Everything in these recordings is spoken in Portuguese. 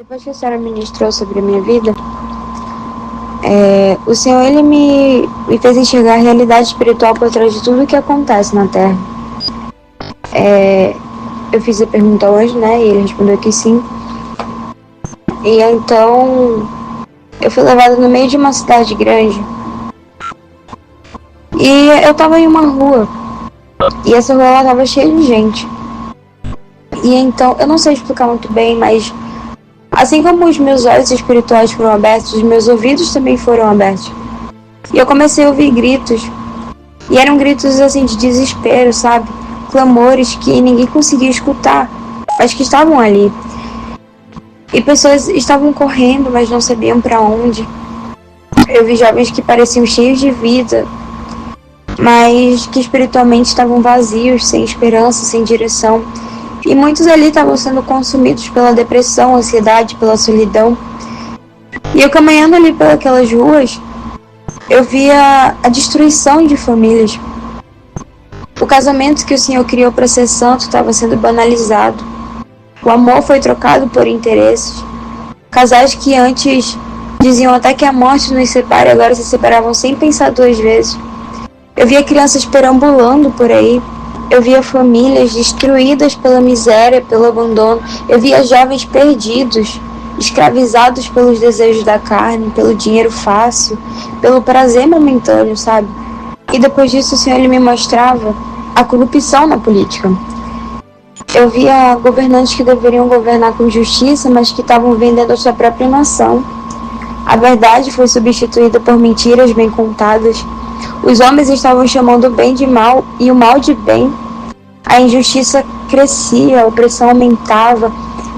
Depois que a senhora ministrou sobre a minha vida, o Senhor ele me fez enxergar a realidade espiritual por trás de tudo que acontece na Terra. Eu fiz a pergunta hoje, né? E ele respondeu que sim. E então eu fui levada no meio de uma cidade grande. E eu tava em uma rua. E essa rua ela tava cheia de gente. E então, eu não sei explicar muito bem, mas assim como os meus olhos espirituais foram abertos, os meus ouvidos também foram abertos. E eu comecei a ouvir gritos. E eram gritos assim de desespero, sabe? Clamores que ninguém conseguia escutar, mas que estavam ali. E pessoas estavam correndo, mas não sabiam para onde. Eu vi jovens que pareciam cheios de vida, mas que espiritualmente estavam vazios, sem esperança, sem direção. E muitos ali estavam sendo consumidos pela depressão, ansiedade, pela solidão. E eu caminhando ali pelas ruas, eu via a destruição de famílias. O casamento que o Senhor criou para ser santo estava sendo banalizado. O amor foi trocado por interesses. Casais que antes diziam até que a morte nos separe, agora se separavam sem pensar duas vezes. Eu via crianças perambulando por aí. Eu via famílias destruídas pela miséria, pelo abandono. Eu via jovens perdidos, escravizados pelos desejos da carne, pelo dinheiro fácil, pelo prazer momentâneo, sabe? E depois disso o Senhor ele me mostrava a corrupção na política. Eu via governantes que deveriam governar com justiça, mas que estavam vendendo a sua própria nação. A verdade foi substituída por mentiras bem contadas. Os homens estavam chamando o bem de mal e o mal de bem. A injustiça crescia, a opressão aumentava.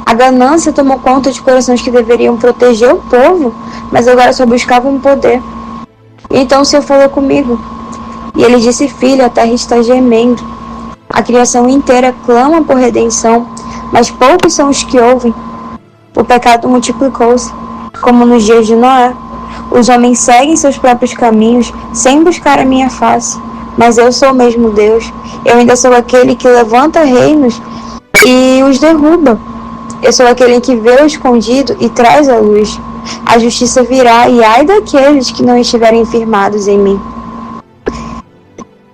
A ganância tomou conta de corações que deveriam proteger o povo, mas agora só buscavam poder. E então o Senhor falou comigo. E ele disse: filho, a terra está gemendo. A criação inteira clama por redenção, mas poucos são os que ouvem. O pecado multiplicou-se, como nos dias de Noé. Os homens seguem seus próprios caminhos, sem buscar a minha face. Mas eu sou o mesmo Deus. Eu ainda sou aquele que levanta reinos e os derruba. Eu sou aquele que vê o escondido e traz a luz. A justiça virá e ai daqueles que não estiverem firmados em mim.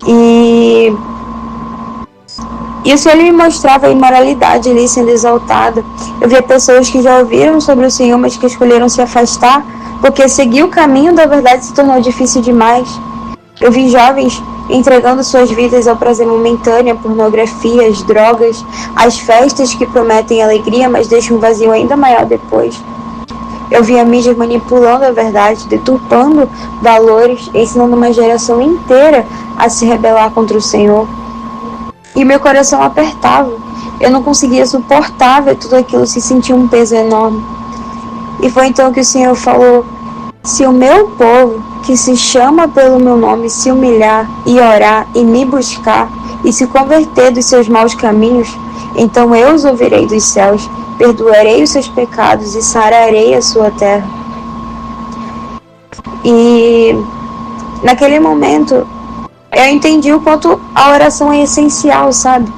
E o Senhor me mostrava a imoralidade ali sendo exaltada. Eu via pessoas que já ouviram sobre o Senhor, mas que escolheram se afastar, porque seguir o caminho da verdade se tornou difícil demais. Eu vi jovens entregando suas vidas ao prazer momentâneo, a pornografia, as drogas, as festas que prometem alegria, mas deixam um vazio ainda maior depois. Eu vi a mídia manipulando a verdade, deturpando valores, ensinando uma geração inteira a se rebelar contra o Senhor. E meu coração apertava. Eu não conseguia suportar ver tudo aquilo, se sentia um peso enorme. E foi então que o Senhor falou: se o meu povo, que se chama pelo meu nome, se humilhar e orar e me buscar e se converter dos seus maus caminhos, então eu os ouvirei dos céus, perdoarei os seus pecados e sararei a sua terra. E naquele momento eu entendi o quanto a oração é essencial, sabe?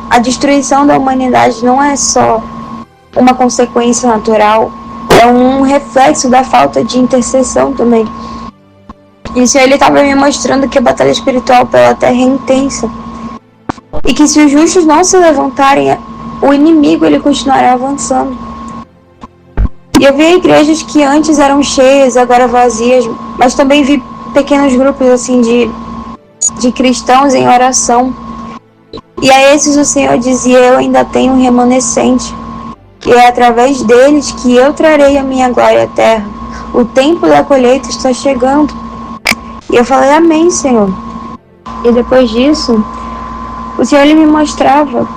A destruição da humanidade não é só uma consequência natural, é um reflexo da falta de intercessão também. E o Senhor ele estava me mostrando que a batalha espiritual pela terra é intensa. E que se os justos não se levantarem, o inimigo ele continuará avançando. E eu vi igrejas que antes eram cheias, agora vazias, mas também vi pequenos grupos assim de cristãos em oração. E a esses o Senhor dizia: eu ainda tenho um remanescente, que é através deles que eu trarei a minha glória à terra. O tempo da colheita está chegando. E eu falei: amém, Senhor. E depois disso, o Senhor ele me mostrava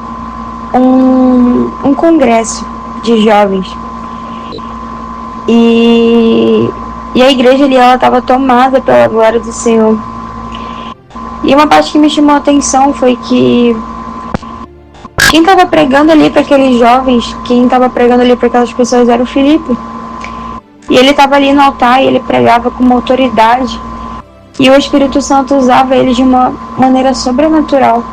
um congresso de jovens. E a igreja ali, ela estava tomada pela glória do Senhor. E uma parte que me chamou a atenção foi que quem estava pregando ali para aqueles jovens, quem estava pregando ali para aquelas pessoas era o Filipe. E ele estava ali no altar e ele pregava com uma autoridade. E o Espírito Santo usava ele de uma maneira sobrenatural.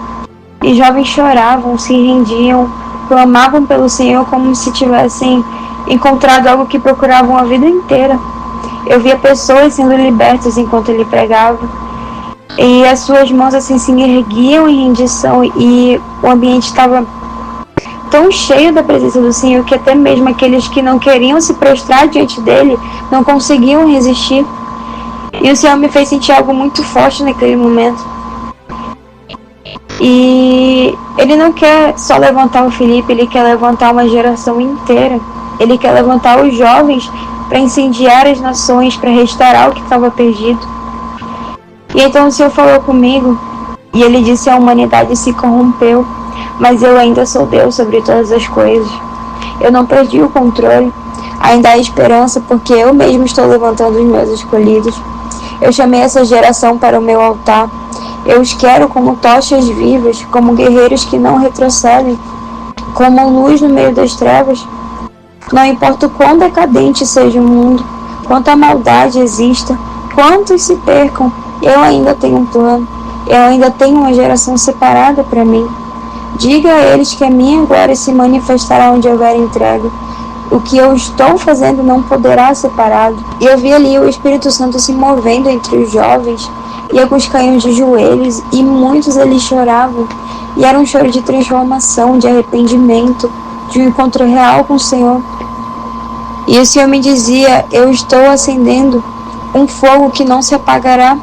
E jovens choravam, se rendiam, clamavam pelo Senhor como se tivessem encontrado algo que procuravam a vida inteira. Eu via pessoas sendo libertas enquanto ele pregava, e as suas mãos assim se erguiam em rendição, e o ambiente estava tão cheio da presença do Senhor que até mesmo aqueles que não queriam se prostrar diante dele não conseguiam resistir. E o Senhor me fez sentir algo muito forte naquele momento. E ele não quer só levantar o Felipe, ele quer levantar uma geração inteira. Ele quer levantar os jovens para incendiar as nações, para restaurar o que estava perdido. E então o Senhor falou comigo, e ele disse: a humanidade se corrompeu, mas eu ainda sou Deus sobre todas as coisas. Eu não perdi o controle. Ainda há esperança, porque eu mesmo estou levantando os meus escolhidos. Eu chamei essa geração para o meu altar. Eu os quero como tochas vivas, como guerreiros que não retrocedem, como luz no meio das trevas. Não importa o quão decadente seja o mundo, quanta maldade exista, quantos se percam, eu ainda tenho um plano. Eu ainda tenho uma geração separada para mim. Diga a eles que a minha glória se manifestará onde houver entrega. O que eu estou fazendo não poderá ser parado. E eu vi ali o Espírito Santo se movendo entre os jovens, e alguns caíam de joelhos, e muitos eles choravam. E era um choro de transformação, de arrependimento, de um encontro real com o Senhor. E o Senhor me dizia: eu estou acendendo um fogo que não se apagará.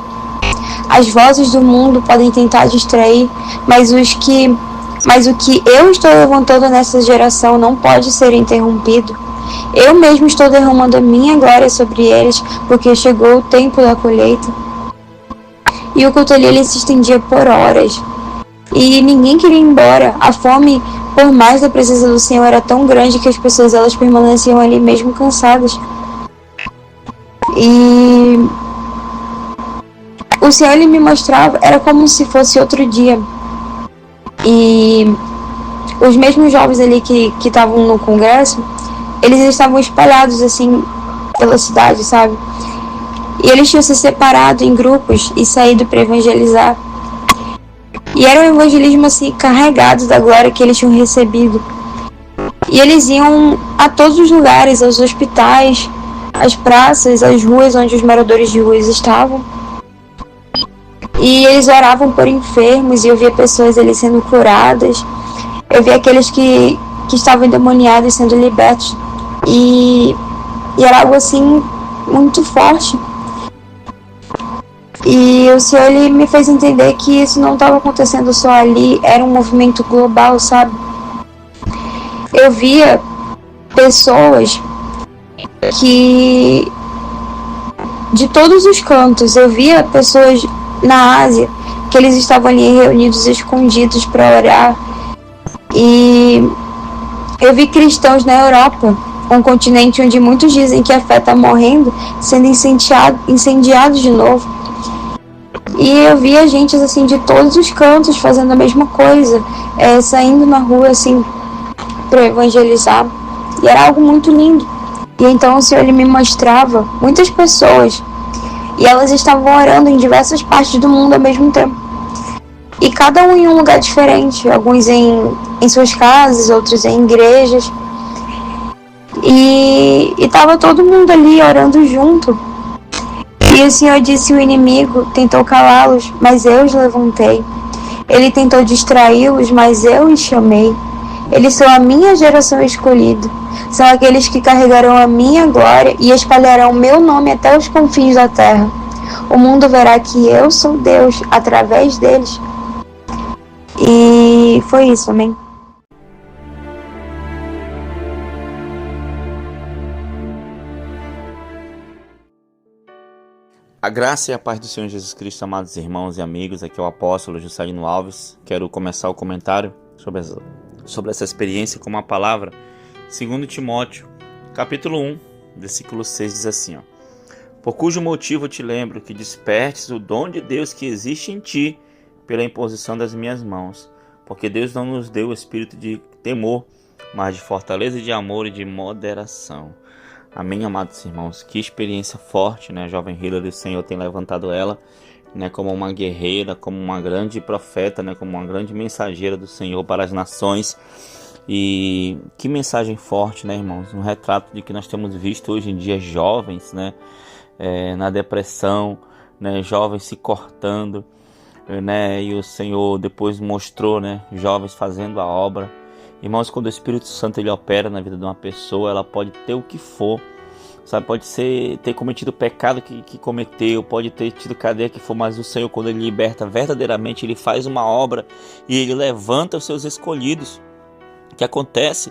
As vozes do mundo podem tentar distrair, mas o que eu estou levantando nessa geração não pode ser interrompido. Eu mesmo estou derramando a minha glória sobre eles, porque chegou o tempo da colheita. E o culto ali ele se estendia por horas. E ninguém queria ir embora. A fome, por mais da presença do Senhor, era tão grande que as pessoas elas permaneciam ali mesmo cansadas. E o Senhor ele me mostrava, era como se fosse outro dia. E os mesmos jovens ali que estavam no congresso, eles estavam espalhados assim pela cidade, sabe? E eles tinham se separado em grupos e saído para evangelizar. E era um evangelismo assim carregado da glória que eles tinham recebido. E eles iam a todos os lugares, aos hospitais, às praças, às ruas onde os moradores de ruas estavam. E eles oravam por enfermos, e eu via pessoas ali sendo curadas. Eu via aqueles que estavam endemoniados sendo libertos. E era algo assim muito forte. E o Senhor ele me fez entender que isso não estava acontecendo só ali, era um movimento global, sabe? Eu via pessoas que de todos os cantos, eu via pessoas na Ásia que eles estavam ali reunidos, escondidos para orar. E eu vi cristãos na Europa, um continente onde muitos dizem que a fé está morrendo, sendo incendiados de novo. E eu via gente assim de todos os cantos fazendo a mesma coisa, saindo na rua assim para evangelizar. E era algo muito lindo. E então o Senhor ele me mostrava muitas pessoas, e elas estavam orando em diversas partes do mundo ao mesmo tempo. E cada um em um lugar diferente, alguns em suas casas, outros em igrejas. E estava todo mundo ali orando junto. E o Senhor disse: o inimigo tentou calá-los, mas eu os levantei. Ele tentou distraí-los, mas eu os chamei. Eles são a minha geração escolhida. São aqueles que carregarão a minha glória e espalharão o meu nome até os confins da terra. O mundo verá que eu sou Deus através deles. E foi isso, amém? A graça e a paz do Senhor Jesus Cristo, amados irmãos e amigos, aqui é o apóstolo Juscelino Alves. Quero começar o comentário sobre essa experiência com uma palavra. 2 Timóteo, capítulo 1, versículo 6 diz assim, por cujo motivo te lembro que despertes o dom de Deus que existe em ti pela imposição das minhas mãos, porque Deus não nos deu o espírito de temor, mas de fortaleza, de amor e de moderação. Amém, amados irmãos. Que experiência forte, né? A jovem Hillary, o Senhor tem levantado ela, né, como uma guerreira, como uma grande profeta, né, como uma grande mensageira do Senhor para as nações. E que mensagem forte, né, irmãos? Um retrato de que nós temos visto hoje em dia jovens, né, na depressão, né, jovens se cortando, né, e o Senhor depois mostrou, né, jovens fazendo a obra. Irmãos, quando o Espírito Santo ele opera na vida de uma pessoa, ela pode ter o que for, sabe, pode ter cometido o pecado que cometeu, pode ter tido cadeia que for, mas o Senhor, quando ele liberta verdadeiramente, ele faz uma obra e ele levanta os seus escolhidos. O que acontece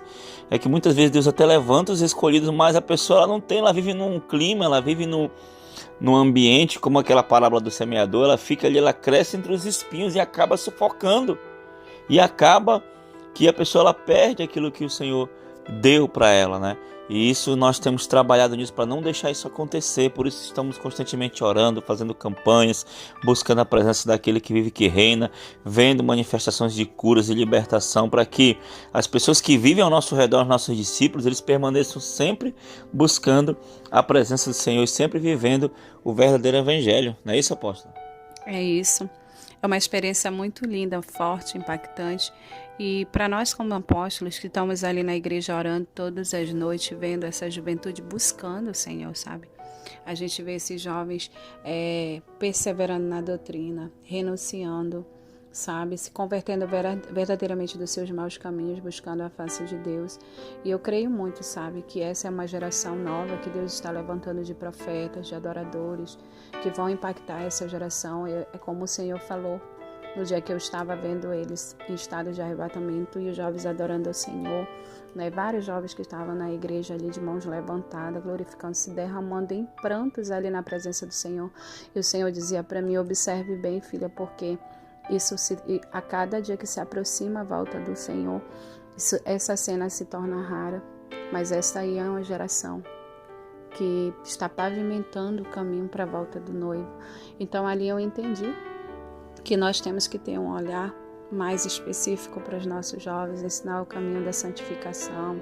é que muitas vezes Deus até levanta os escolhidos, mas a pessoa ela não tem, ela vive num clima, ela vive num ambiente, como aquela parábola do semeador, ela fica ali, ela cresce entre os espinhos e acaba sufocando. E acaba que a pessoa ela perde aquilo que o Senhor deu para ela, né? E isso nós temos trabalhado nisso para não deixar isso acontecer. Por isso estamos constantemente orando, fazendo campanhas, buscando a presença daquele que vive e que reina, vendo manifestações de curas e libertação, para que as pessoas que vivem ao nosso redor, os nossos discípulos, eles permaneçam sempre buscando a presença do Senhor e sempre vivendo o verdadeiro evangelho. Não é isso, apóstolo? É isso. É uma experiência muito linda, forte, impactante. E para nós como apóstolos que estamos ali na igreja orando todas as noites, vendo essa juventude buscando o Senhor, sabe? A gente vê esses jovens perseverando na doutrina, renunciando, sabe? Se convertendo verdadeiramente dos seus maus caminhos, buscando a face de Deus. E eu creio muito, sabe? Que essa é uma geração nova que Deus está levantando de profetas, de adoradores, que vão impactar essa geração. É como o Senhor falou no dia que eu estava vendo eles em estado de arrebatamento e os jovens adorando ao Senhor, né? Vários jovens que estavam na igreja ali de mãos levantadas, glorificando, se derramando em prantos ali na presença do Senhor. E o Senhor dizia para mim: observe bem, filha, porque a cada dia que se aproxima a volta do Senhor, essa cena se torna rara. Mas essa aí é uma geração que está pavimentando o caminho para a volta do noivo. Então ali eu entendi que nós temos que ter um olhar mais específico para os nossos jovens, ensinar o caminho da santificação,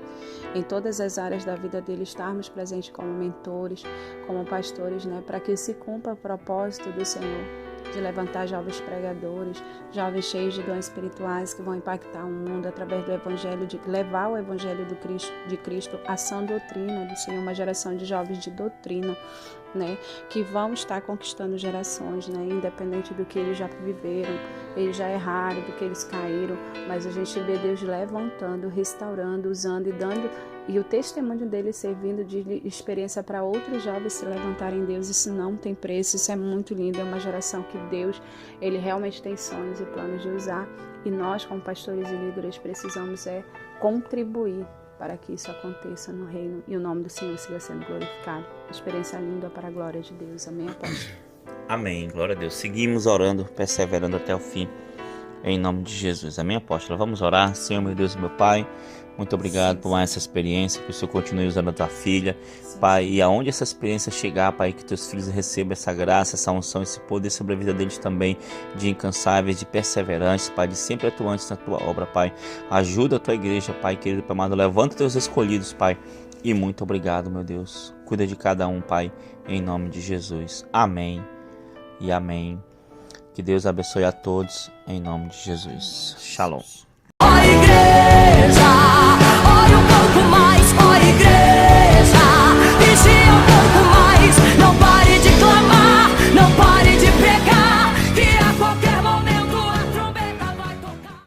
em todas as áreas da vida deles, estarmos presentes como mentores, como pastores, né, para que se cumpra o propósito do Senhor, de levantar jovens pregadores, jovens cheios de dons espirituais que vão impactar o mundo através do Evangelho, de levar o Evangelho de Cristo, a sã doutrina do Senhor, uma geração de jovens de doutrina, né, que vão estar conquistando gerações, né, independente do que eles já viveram, eles já erraram, do que eles caíram, mas a gente vê Deus levantando, restaurando, usando e dando, e o testemunho dele servindo de experiência para outros jovens se levantarem em Deus. Isso não tem preço, isso é muito lindo. É uma geração que Deus, ele realmente tem sonhos e planos de usar, e nós como pastores e líderes precisamos contribuir para que isso aconteça no reino e o nome do Senhor siga sendo glorificado. Uma experiência linda para a glória de Deus. Amém, apóstolo? Amém, glória a Deus. Seguimos orando, perseverando até o fim, em nome de Jesus. Amém, apóstolo? Vamos orar. Senhor, meu Deus e meu Pai, muito obrigado por mais essa experiência, que o Senhor continue usando a tua filha, Pai, e aonde essa experiência chegar, Pai, que teus filhos recebam essa graça, essa unção, esse poder sobre a vida deles também, de incansáveis, de perseverantes, Pai, de sempre atuantes na tua obra, Pai. Ajuda a tua igreja, Pai, querido Pai amado, levanta teus escolhidos, Pai, e muito obrigado, meu Deus. Cuida de cada um, Pai, em nome de Jesus. Amém e amém. Que Deus abençoe a todos, em nome de Jesus. Shalom.